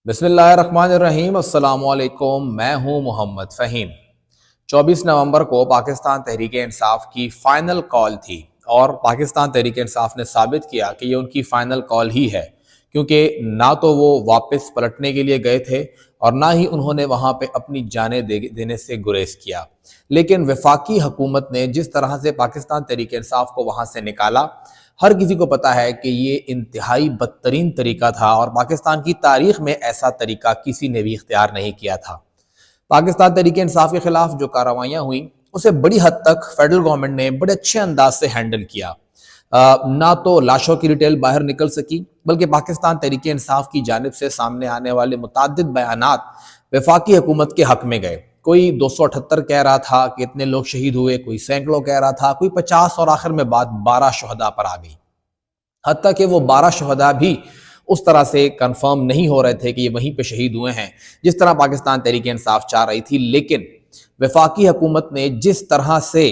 بسم اللہ الرحمن الرحیم۔ السلام علیکم، میں ہوں محمد فہیم۔ 24 نومبر کو پاکستان تحریک انصاف کی فائنل کال تھی اور پاکستان تحریک انصاف نے ثابت کیا کہ یہ ان کی فائنل کال ہی ہے، کیونکہ نہ تو وہ واپس پلٹنے کے لیے گئے تھے اور نہ ہی انہوں نے وہاں پہ اپنی جانیں دینے سے گریز کیا۔ لیکن وفاقی حکومت نے جس طرح سے پاکستان تحریک انصاف کو وہاں سے نکالا، ہر کسی کو پتا ہے کہ یہ انتہائی بدترین طریقہ تھا اور پاکستان کی تاریخ میں ایسا طریقہ کسی نے بھی اختیار نہیں کیا تھا۔ پاکستان تحریک انصاف کے خلاف جو کارروائیاں ہوئیں اسے بڑی حد تک فیڈرل گورنمنٹ نے بڑے اچھے انداز سے ہینڈل کیا۔ نہ تو لاشوں کی ڈیٹیل باہر نکل سکی، بلکہ پاکستان تحریک انصاف کی جانب سے سامنے آنے والے متعدد بیانات وفاقی حکومت کے حق میں گئے۔ کوئی 278 کہہ رہا تھا کہ اتنے لوگ شہید ہوئے، کوئی سینکڑوں کہہ رہا تھا، کوئی 50 اور آخر میں بات 12 شہداء پر آ گئی۔ حتیٰ کہ وہ 12 شہداء بھی اس طرح سے کنفرم نہیں ہو رہے تھے کہ یہ وہیں پہ شہید ہوئے ہیں جس طرح پاکستان تحریک انصاف چاہ رہی تھی، لیکن وفاقی حکومت نے جس طرح سے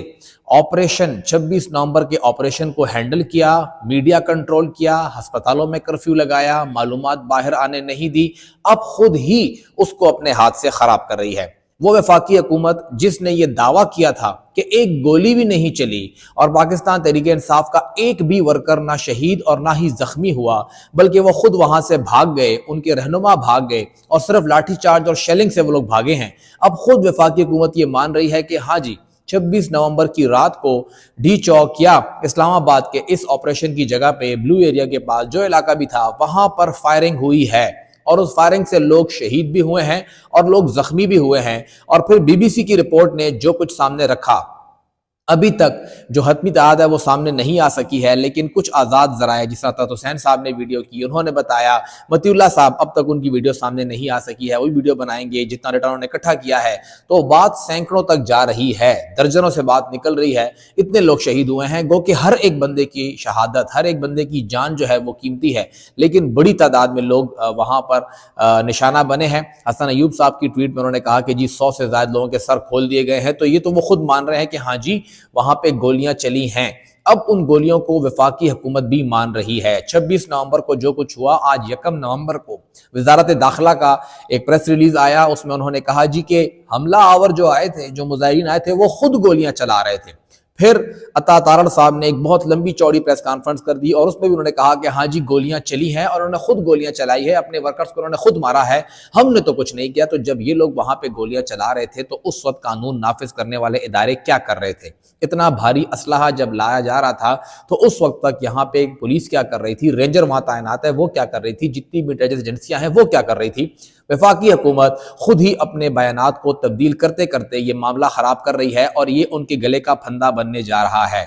آپریشن 26 نومبر کے آپریشن کو ہینڈل کیا، میڈیا کنٹرول کیا، ہسپتالوں میں کرفیو لگایا، معلومات باہر آنے نہیں دی، اب خود ہی اس کو اپنے ہاتھ سے خراب کر رہی ہے۔ وہ وفاقی حکومت جس نے یہ دعویٰ کیا تھا کہ ایک گولی بھی نہیں چلی اور پاکستان تحریک انصاف کا ایک بھی ورکر نہ شہید اور نہ ہی زخمی ہوا، بلکہ وہ خود وہاں سے بھاگ گئے، ان کے رہنما بھاگ گئے اور صرف لاٹھی چارج اور شیلنگ سے وہ لوگ بھاگے ہیں، اب خود وفاقی حکومت یہ مان رہی ہے کہ ہاں جی 26 نومبر کی رات کو ڈی چوک یا اسلام آباد کے اس آپریشن کی جگہ پہ بلو ایریا کے پاس جو علاقہ بھی تھا وہاں پر فائرنگ ہوئی ہے اور اس فائرنگ سے لوگ شہید بھی ہوئے ہیں اور لوگ زخمی بھی ہوئے ہیں۔ اور پھر بی بی سی کی رپورٹ نے جو کچھ سامنے رکھا، ابھی تک جو حتمی تعداد ہے وہ سامنے نہیں آ سکی ہے، لیکن کچھ آزاد ذرائع جس طرح طاہر حسین صاحب نے ویڈیو کی، انہوں نے بتایا، متی اللہ صاحب اب تک ان کی ویڈیو سامنے نہیں آ سکی ہے، وہی ویڈیو بنائیں گے جتنا ڈیٹا انہوں نے اکٹھا کیا ہے، تو بات سینکڑوں تک جا رہی ہے، درجنوں سے بات نکل رہی ہے، اتنے لوگ شہید ہوئے ہیں، گو کہ ہر ایک بندے کی شہادت، ہر ایک بندے کی جان جو ہے وہ قیمتی ہے، لیکن بڑی تعداد میں لوگ وہاں پر نشانہ بنے ہیں۔ حسن ایوب صاحب کی ٹویٹ میں انہوں نے کہا کہ جی 100 سے زائد لوگوں کے سر کھول دیے گئے ہیں، تو یہ تو وہ خود مان رہے ہیں کہ ہاں جی وہاں پہ گولیاں چلی ہیں۔ اب ان گولیوں کو وفاقی حکومت بھی مان رہی ہے۔ 26 نومبر کو جو کچھ ہوا، آج 1 نومبر کو وزارت داخلہ کا ایک پریس ریلیز آیا، اس میں انہوں نے کہا جی کہ حملہ آور جو آئے تھے، جو مظاہرین آئے تھے، وہ خود گولیاں چلا رہے تھے۔ پھر عطا تارڑ صاحب نے ایک بہت لمبی چوڑی پریس کانفرنس کر دی اور اس میں بھی انہوں نے کہا کہ ہاں جی گولیاں چلی ہیں اور انہوں نے خود گولیاں چلائی ہے، اپنے ورکرز کو انہوں نے خود مارا ہے، ہم نے تو کچھ نہیں کیا۔ تو جب یہ لوگ وہاں پہ گولیاں چلا رہے تھے تو اس وقت قانون نافذ کرنے والے ادارے کیا کر رہے تھے؟ اتنا بھاری اسلحہ جب لایا جا رہا تھا تو اس وقت تک یہاں پہ پولیس کیا کر رہی تھی، رینجر وہاں تعینات ہے وہ کیا کر رہی تھی، جتنی بھی انٹیلیجنس ایجنسیاں ہیں وہ کیا کر رہی تھی؟ وفاقی حکومت خود ہی اپنے بیانات کو تبدیل کرتے کرتے یہ معاملہ خراب کر رہی ہے اور یہ ان کے گلے کا پھندا بننے جا رہا ہے۔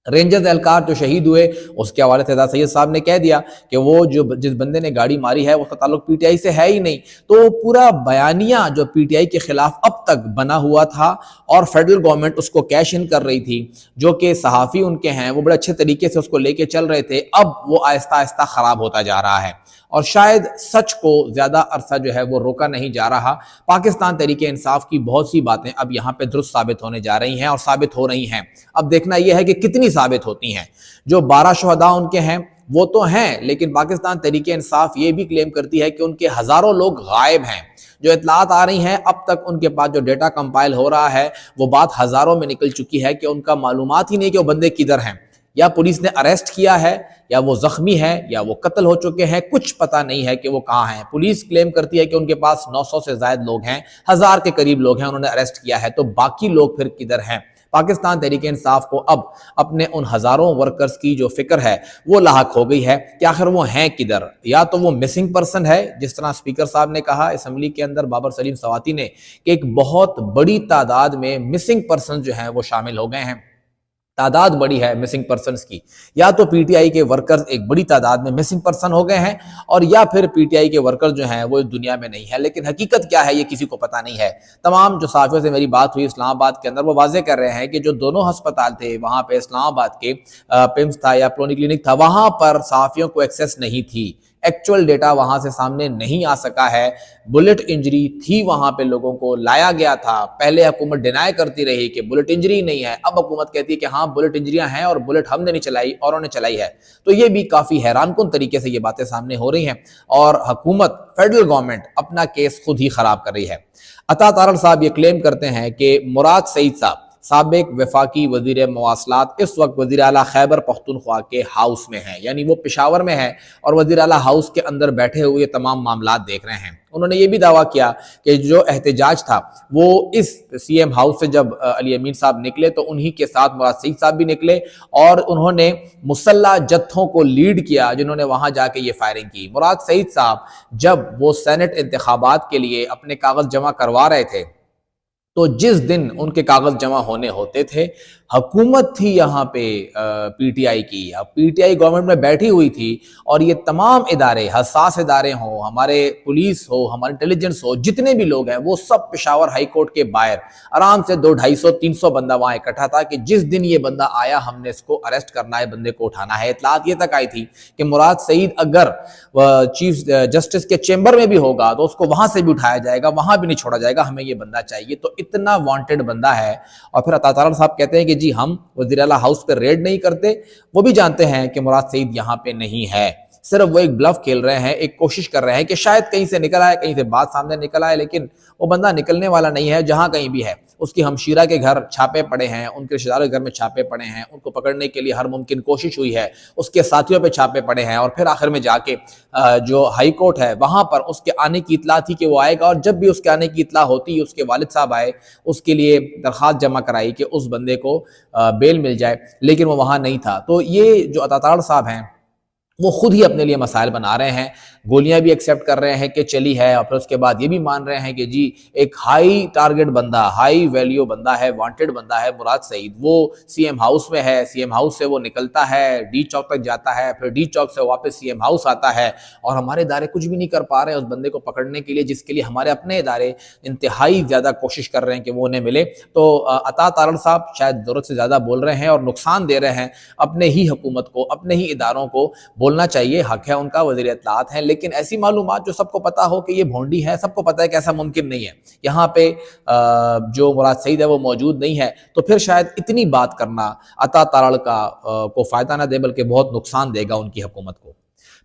رینجرز اہلکار جو شہید ہوئے اس کے حوالے سے اعجاز سید صاحب نے کہہ دیا کہ وہ جس بندے نے گاڑی ماری ہے اس کا تعلق پی ٹی آئی سے ہے ہی نہیں، تو پورا بیانیہ جو پی ٹی آئی کے خلاف اب تک بنا ہوا تھا اور فیڈرل گورنمنٹ اس کو کیش ان کر رہی تھی، جو کہ صحافی ان کے ہیں وہ بڑے اچھے طریقے سے اس کو لے کے چل رہے تھے، اب وہ آہستہ آہستہ خراب ہوتا جا رہا ہے اور شاید سچ کو زیادہ عرصہ جو ہے وہ روکا نہیں جا رہا۔ پاکستان تحریک انصاف کی بہت سی باتیں اب یہاں پہ درست ثابت ہونے جا رہی ہیں اور ثابت ہو رہی ہیں، اب دیکھنا یہ ہے کہ کتنی ثابت ہوتی ہیں۔ جو 12 شہداء ان کے ہیں وہ تو ہیں، لیکن پاکستان تحریک انصاف یہ بھی کلیم کرتی ہے کہ ان کے ہزاروں لوگ غائب ہیں۔ جو اطلاعات آ رہی ہیں اب تک ان کے پاس جو ڈیٹا کمپائل ہو رہا ہے وہ بات ہزاروں میں نکل چکی ہے کہ ان کا معلومات ہی نہیں کہ وہ بندے کدھر ہیں، یا پولیس نے اریسٹ کیا ہے یا وہ زخمی ہے یا وہ قتل ہو چکے ہیں، کچھ پتہ نہیں ہے کہ وہ کہاں ہیں۔ پولیس کلیم کرتی ہے کہ ان کے پاس 900 سے زائد لوگ ہیں، 1000 کے قریب لوگ ہیں انہوں نے اریسٹ کیا ہے، تو باقی لوگ پھر کدھر ہیں؟ پاکستان تحریک انصاف کو اب اپنے ان ہزاروں ورکرز کی جو فکر ہے وہ لاحق ہو گئی ہے کہ آخر وہ ہیں کدھر؟ یا تو وہ مسنگ پرسن ہے، جس طرح اسپیکر صاحب نے کہا اسمبلی کے اندر بابر سلیم سواتی نے کہ ایک بہت بڑی تعداد میں مسنگ پرسن جو ہیں وہ شامل ہو گئے ہیں، تعداد بڑی ہے مسنگ پرسنز کی، یا تو پی ٹی آئی کے ورکرز ایک بڑی تعداد میں مسنگ پرسن ہو گئے ہیں اور یا پھر پی ٹی آئی کے ورکرز جو ہیں وہ دنیا میں نہیں ہیں، لیکن حقیقت کیا ہے یہ کسی کو پتہ نہیں ہے۔ تمام جو صحافیوں سے میری بات ہوئی اسلام آباد کے اندر وہ واضح کر رہے ہیں کہ جو دونوں ہسپتال تھے وہاں پہ اسلام آباد کے پیمز تھا یا پلونی کلینک تھا، وہاں پر صحافیوں کو ایکسیس نہیں تھی، ایکچوئل ڈیٹا وہاں سے سامنے نہیں آ سکا ہے. بلٹ انجری تھی وہاں پہ, لوگوں کو لایا گیا تھا. پہلے حکومت ڈینائی کرتی رہی کہ بلٹ انجری نہیں ہے, اب حکومت کہتی ہے کہ ہاں بلٹ انجریاں ہیں اور بلٹ ہم نے نہیں چلائی, اوروں نے چلائی ہے. تو یہ بھی کافی حیران کن طریقے سے یہ باتیں سامنے ہو رہی ہیں اور حکومت فیڈرل گورنمنٹ اپنا کیس خود ہی خراب کر رہی ہے. عطا تارڑ صاحب یہ کلیم کرتے ہیں کہ مراد سعید صاحب سابق وفاقی وزیر مواصلات اس وقت وزیر اعلیٰ خیبر پختونخوا کے ہاؤس میں ہیں, یعنی وہ پشاور میں ہے اور وزیر اعلیٰ ہاؤس کے اندر بیٹھے ہوئے تمام معاملات دیکھ رہے ہیں. انہوں نے یہ بھی دعویٰ کیا کہ جو احتجاج تھا وہ اس سی ایم ہاؤس سے جب علی امین صاحب نکلے تو انہی کے ساتھ مراد سعید صاحب بھی نکلے اور انہوں نے مسلح جتھوں کو لیڈ کیا جنہوں نے وہاں جا کے یہ فائرنگ کی. مراد سعید صاحب جب وہ سینٹ انتخابات کے لیے اپنے کاغذ جمع کروا رہے تھے تو جس دن ان کے کاغذ جمع ہونے ہوتے تھے حکومت تھی یہاں پہ پی ٹی آئی کی, پی ٹی آئی گورنمنٹ میں بیٹھی ہوئی تھی اور یہ تمام ادارے, حساس ادارے ہوں, ہمارے پولیس ہو, ہمارے انٹیلیجنس ہو, جتنے بھی لوگ ہیں وہ سب پشاور ہائی کورٹ کے باہر آرام سے 200-250-300 بندہ وہاں اکٹھا تھا کہ جس دن یہ بندہ آیا ہم نے اس کو اریسٹ کرنا ہے, بندے کو اٹھانا ہے. اطلاعات یہ تک آئی تھی کہ مراد سعید اگر چیف جسٹس کے چیمبر میں بھی ہوگا تو اس کو وہاں سے بھی اٹھایا جائے گا, وہاں بھی نہیں چھوڑا جائے گا, ہمیں یہ بندہ چاہیے. تو اتنا وانٹڈ بندہ ہے. اور پھر عطا تارڑ صاحب کہتے ہیں کہ جی ہم وزیر اعلیٰ ہاؤس پہ ریڈ نہیں کرتے, وہ بھی جانتے ہیں کہ مراد سعید یہاں پہ نہیں ہے, صرف وہ ایک بلف کھیل رہے ہیں, ایک کوشش کر رہے ہیں کہ شاید کہیں سے نکل آئے, کہیں سے بات سامنے نکل آئے, لیکن وہ بندہ نکلنے والا نہیں ہے. جہاں کہیں بھی ہے اس کی ہمشیرہ کے گھر چھاپے پڑے ہیں, ان کے رشتہ داروں کے گھر میں چھاپے پڑے ہیں, ان کو پکڑنے کے لیے ہر ممکن کوشش ہوئی ہے, اس کے ساتھیوں پہ چھاپے پڑے ہیں, اور پھر آخر میں جا کے جو ہائی کورٹ ہے وہاں پر اس کے آنے کی اطلاع تھی کہ وہ آئے گا, اور جب بھی اس کے آنے کی اطلاع ہوتی اس کے والد صاحب آئے, اس کے لیے درخواست جمع کرائی کہ اس بندے کو بیل مل جائے, لیکن وہ وہاں نہیں تھا. تو یہ جو عطا تارڑ صاحب ہیں وہ خود ہی اپنے لیے مسائل بنا رہے ہیں, گولیاں بھی ایکسیپٹ کر رہے ہیں کہ چلی ہے, اور پھر اس کے بعد یہ بھی مان رہے ہیں کہ جی ایک ہائی ٹارگٹ بندہ, ہائی ویلیو بندہ ہے, وانٹڈ بندہ ہے مراد سعید, وہ سی ایم ہاؤس میں ہے, سی ایم ہاؤس سے وہ نکلتا ہے, ڈی چوک تک جاتا ہے, پھر ڈی چوک سے واپس سی ایم ہاؤس آتا ہے, اور ہمارے ادارے کچھ بھی نہیں کر پا رہے ہیں اس بندے کو پکڑنے کے لیے, جس کے لیے ہمارے اپنے ادارے انتہائی زیادہ کوشش کر رہے ہیں کہ وہ انہیں ملے. تو عطا تارڑ صاحب شاید ضرورت سے زیادہ بول رہے ہیں اور نقصان دے رہے ہیں اپنے ہی حکومت کو, اپنے ہی اداروں کو. بولنا چاہیے, حق ہے ان کا, وزیر اطلاعات ہیں, لیکن ایسی معلومات جو سب کو پتا ہو کہ یہ بھونڈی ہے, سب کو پتا ہے کہ ایسا ممکن نہیں ہے. یہاں پہ جو مراد سعید ہے وہ موجود نہیں ہے, تو پھر شاید اتنی بات کرنا عطا تارڑ کو فائدہ نہ دے بلکہ بہت نقصان دے گا ان کی حکومت کو.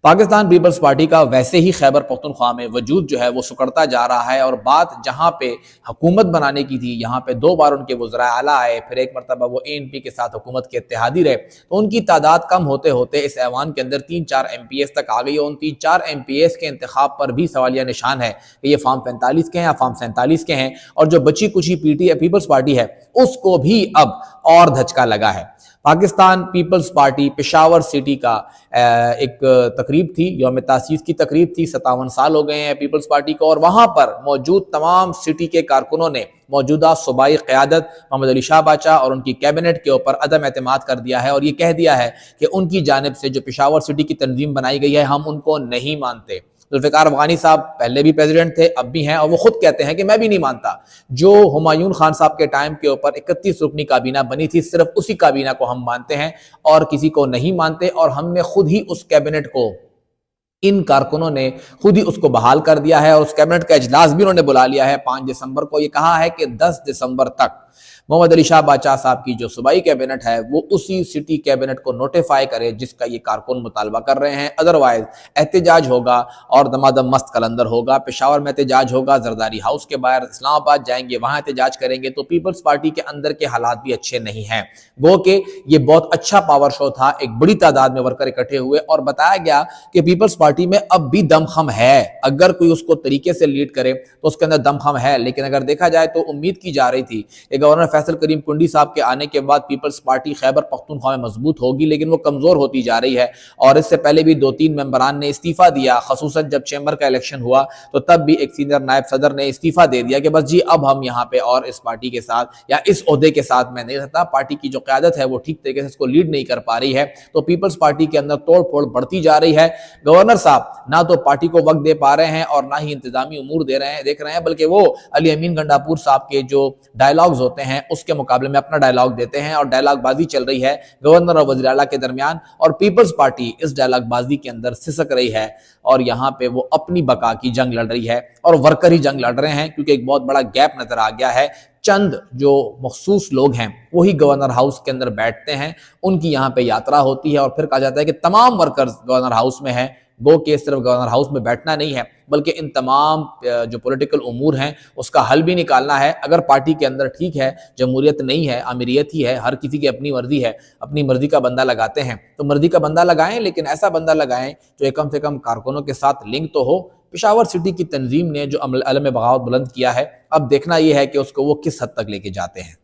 پاکستان پیپلز پارٹی کا ویسے ہی خیبر پختونخوا میں وجود جو ہے وہ سکڑتا جا رہا ہے, اور بات جہاں پہ حکومت بنانے کی تھی, یہاں پہ 2 بار ان کے وزراء اعلیٰ آئے, پھر ایک مرتبہ وہ ANP کے ساتھ حکومت کے اتحادی رہے, تو ان کی تعداد کم ہوتے ہوتے اس ایوان کے اندر 3-4 MPs تک آ گئی, اور ان 3-4 MPs کے انتخاب پر بھی سوالیہ نشان ہے کہ یہ فارم 45 کے ہیں یا فارم 47 کے ہیں, اور جو بچی کچھی پیپلز پارٹی ہے اس کو بھی اب اور دھچکا لگا ہے. Pakistan Peoples Party Peshawar city کا ایک تقریب تھی, یوم تاسیس کی تقریب تھی, 57 سال ہو گئے ہیں پیپلز پارٹی کو, اور وہاں پر موجود تمام سٹی کے کارکنوں نے موجودہ صوبائی قیادت محمد علی شاہ باچا اور ان کی کیبنٹ کے اوپر عدم اعتماد کر دیا ہے, اور یہ کہہ دیا ہے کہ ان کی جانب سے جو پشاور سٹی کی تنظیم بنائی گئی ہے ہم ان کو نہیں مانتے. ذوالفقار افغانی صاحب پہلے بھی پریزیڈنٹ تھے, اب بھی ہیں, اور وہ خود کہتے ہیں کہ میں بھی نہیں مانتا. جو ہمایون خان صاحب کے ٹائم کے اوپر 31 رکنی کابینہ بنی تھی, صرف اسی کابینہ کو ہم مانتے ہیں اور کسی کو نہیں مانتے, اور ہم نے خود ہی اس کیبنٹ کو, ان کارکنوں نے خود ہی اس کو بحال کر دیا ہے, اور اس کیبنٹ کا اجلاس بھی انہوں نے بلا لیا ہے 5 دسمبر کو. یہ کہا ہے کہ 10 دسمبر تک محمد علی شاہ باچا صاحب کی جو صوبائی کیبنٹ ہے وہ اسی سٹی کیبنٹ کو نوٹیفائی کرے جس کا یہ کارکن مطالبہ کر رہے ہیں, ادروائز احتجاج ہوگا اور دمادم مست قلندر ہوگا. پشاور میں احتجاج ہوگا, زرداری ہاؤس کے باہر, اسلام آباد جائیں گے وہاں احتجاج کریں گے. تو پیپلز پارٹی کے اندر کے حالات بھی اچھے نہیں ہیں, گو کہ یہ بہت اچھا پاور شو تھا, ایک بڑی تعداد میں ورکر اکٹھے ہوئے, اور بتایا گیا کہ پیپلز پارٹی میں اب بھی دم خم ہے, اگر کوئی اس کو طریقے سے لیڈ کرے تو اس کے اندر دم خم ہے. لیکن اگر دیکھا جائے تو امید کی جا رہی تھی کہ گورنر فیصل کریم کنڈی صاحب کے آنے کے بعد پیپلز پارٹی خیبر پختونخوا میں مضبوط ہوگی, لیکن وہ کمزور ہوتی جا رہی ہے, اور اس سے پہلے بھی 2-3 ممبران نے استعفیٰ دیا, خصوصاً جب چیمبر کا الیکشن ہوا تو تب بھی ایک سینئر نائب صدر نے استعفیٰ دے دیا کہ بس جی اب ہم یہاں پہ اور اس پارٹی کے ساتھ یا اس عہدے کے ساتھ میں نہیں رہتا, پارٹی کی جو قیادت ہے وہ ٹھیک طریقے سے اس کو لیڈ نہیں کر پا رہی ہے. تو پیپلز پارٹی کے اندر توڑ پھوڑ بڑھتی جا رہی ہے. گورنر صاحب نہ تو پارٹی کو وقت دے پا رہے ہیں اور نہ ہی انتظامی امور دیکھ رہے ہیں, بلکہ وہ علی امین گنڈاپور صاحب کے جو ڈائلاگز ہوتے ہوتے ہیں اس کے مقابلے میں اپنا ڈائلاگ دیتے ہیں اور ڈائلاگ بازی چل رہی ہے گورنر اور وزیر اعلیٰ کے درمیان، اور پیپلز پارٹی اس ڈائلاگ بازی کے اندر سسک رہی ہے اور یہاں پہ وہ اپنی بقا کی جنگ لڑ رہی ہے اور ورکر ہی جنگ لڑ رہے ہیں، کیونکہ ایک بہت بڑا گیپ نظر آ گیا ہے۔ چند جو مخصوص لوگ ہیں وہی گورنر ہاؤس کے اندر بیٹھتے ہیں، ان کی یہاں پہ یاترا ہوتی ہے اور پھر کہا جاتا ہے کہ تمام ورکرز گورنر ہاؤس میں ہیں، گو کہ صرف گورنر ہاؤس میں بیٹھنا نہیں ہے بلکہ ان تمام جو پولیٹیکل امور ہیں اس کا حل بھی نکالنا ہے۔ اگر پارٹی کے اندر ٹھیک ہے جمہوریت نہیں ہے، آمیریت ہی ہے، ہر کسی کی اپنی مرضی ہے، اپنی مرضی کا بندہ لگاتے ہیں تو مرضی کا بندہ لگائیں، لیکن ایسا بندہ لگائیں جو کم سے کم کارکنوں کے ساتھ لنک تو ہو۔ پشاور سٹی کی تنظیم نے جو علم بغاوت بلند کیا ہے، اب دیکھنا یہ ہے کہ اس کو وہ کس حد تک لے کے جاتے ہیں۔